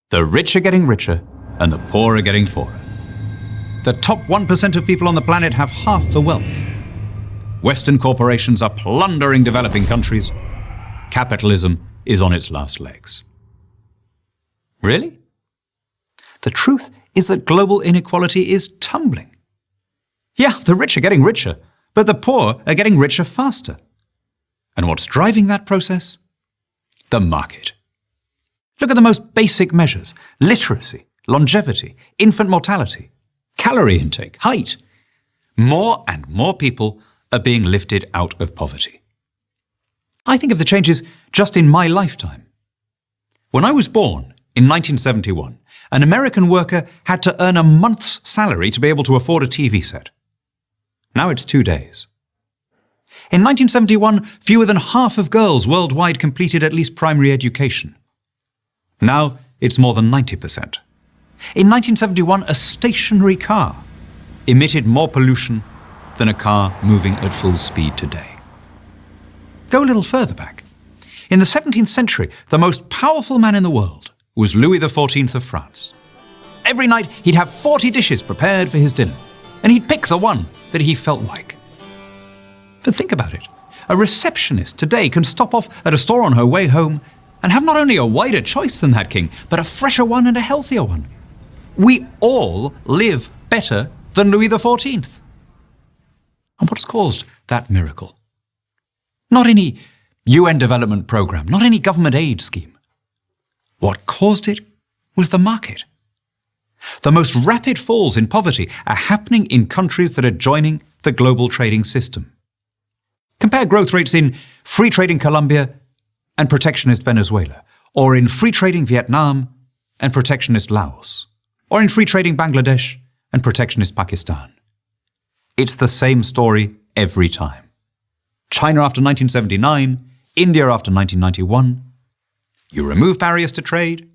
The rich are getting richer, and the poor are getting poorer. The top 1% of people on the planet have half the wealth. Western corporations are plundering developing countries. Capitalism is on its last legs. Really? The truth is that global inequality is tumbling. Yeah, the rich are getting richer, but the poor are getting richer faster. And what's driving that process? The market. Look at the most basic measures: literacy, longevity, infant mortality, calorie intake, height. More and more people are being lifted out of poverty. I think of the changes just in my lifetime. When I was born in 1971, an American worker had to earn a month's salary to be able to afford a TV set. Now it's 2 days. In 1971, fewer than half of girls worldwide completed at least primary education. Now it's more than 90%. In 1971, a stationary car emitted more pollution than a car moving at full speed today. Go a little further back. In the 17th century, the most powerful man in the world was Louis XIV of France. Every night he'd have 40 dishes prepared for his dinner, and he'd pick the one that he felt like. But think about it. A receptionist today can stop off at a store on her way home and have not only a wider choice than that king, but a fresher one and a healthier one. We all live better than Louis XIV. And what's caused that miracle? Not any UN development program, not any government aid scheme. What caused it was the market. The most rapid falls in poverty are happening in countries that are joining the global trading system. Compare growth rates in free trading Colombia and protectionist Venezuela, or in free trading Vietnam and protectionist Laos, or in free trading Bangladesh and protectionist Pakistan. It's the same story every time. China after 1979, India after 1991. You remove barriers to trade,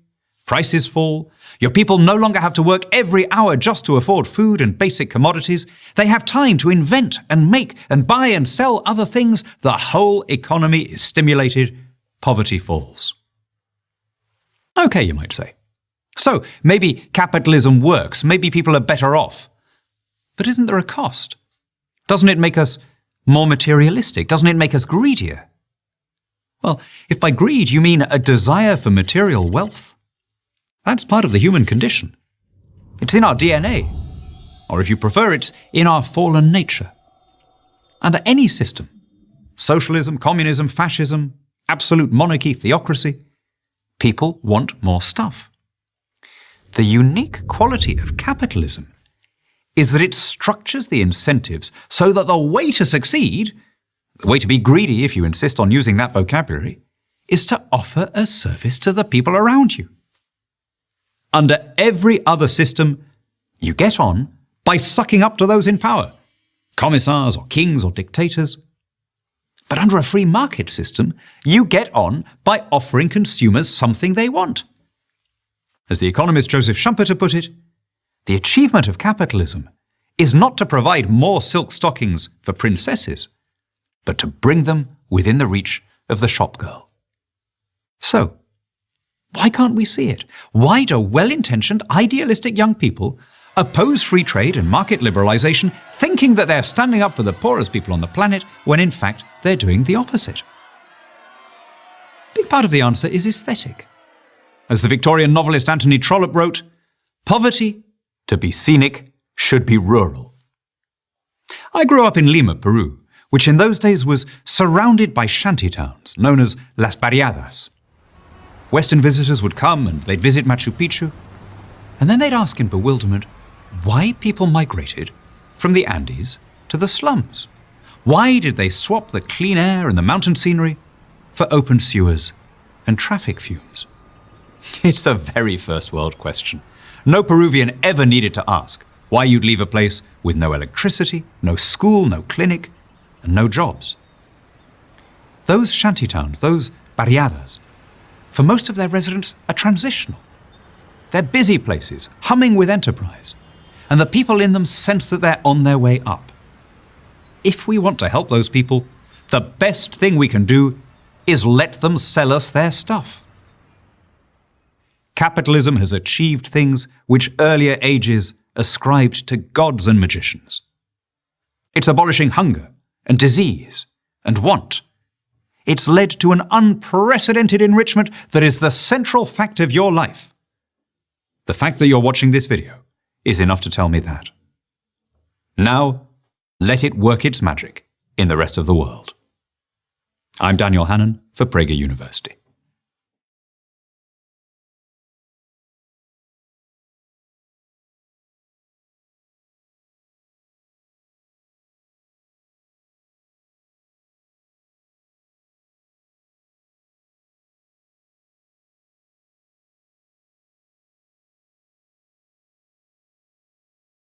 prices fall, your people no longer have to work every hour just to afford food and basic commodities. They have time to invent and make and buy and sell other things. The whole economy is stimulated. Poverty falls. Okay, you might say. So maybe capitalism works, maybe people are better off. But isn't there a cost? Doesn't it make us more materialistic? Doesn't it make us greedier? Well, if by greed you mean a desire for material wealth, that's part of the human condition. It's in our DNA. Or if you prefer, it's in our fallen nature. Under any system, socialism, communism, fascism, absolute monarchy, theocracy, people want more stuff. The unique quality of capitalism is that it structures the incentives so that the way to succeed, the way to be greedy, if you insist on using that vocabulary, is to offer a service to the people around you. Under every other system, you get on by sucking up to those in power, commissars or kings or dictators. But under a free market system, you get on by offering consumers something they want. As the economist Joseph Schumpeter put it, the achievement of capitalism is not to provide more silk stockings for princesses, but to bring them within the reach of the shop girl. So, why can't we see it? Why do well-intentioned, idealistic young people oppose free trade and market liberalization, thinking that they're standing up for the poorest people on the planet, when in fact they're doing the opposite? A big part of the answer is aesthetic. As the Victorian novelist Anthony Trollope wrote, "Poverty, to be scenic, should be rural." I grew up in Lima, Peru, which in those days was surrounded by shanty towns known as Las Barriadas. Western visitors would come and they'd visit Machu Picchu, and then they'd ask in bewilderment why people migrated from the Andes to the slums. Why did they swap the clean air and the mountain scenery for open sewers and traffic fumes? It's a very first world question. No Peruvian ever needed to ask why you'd leave a place with no electricity, no school, no clinic, and no jobs. Those shantytowns, those barriadas, for most of their residents are transitional. They're busy places, humming with enterprise, and the people in them sense that they're on their way up. If we want to help those people, the best thing we can do is let them sell us their stuff. capitalism has achieved things which earlier ages ascribed to gods and magicians. It's abolishing hunger and disease and want. It's led to an unprecedented enrichment that is the central fact of your life. The fact that you're watching this video is enough to tell me that. Now, let it work its magic in the rest of the world. I'm Daniel Hannan for Prager University.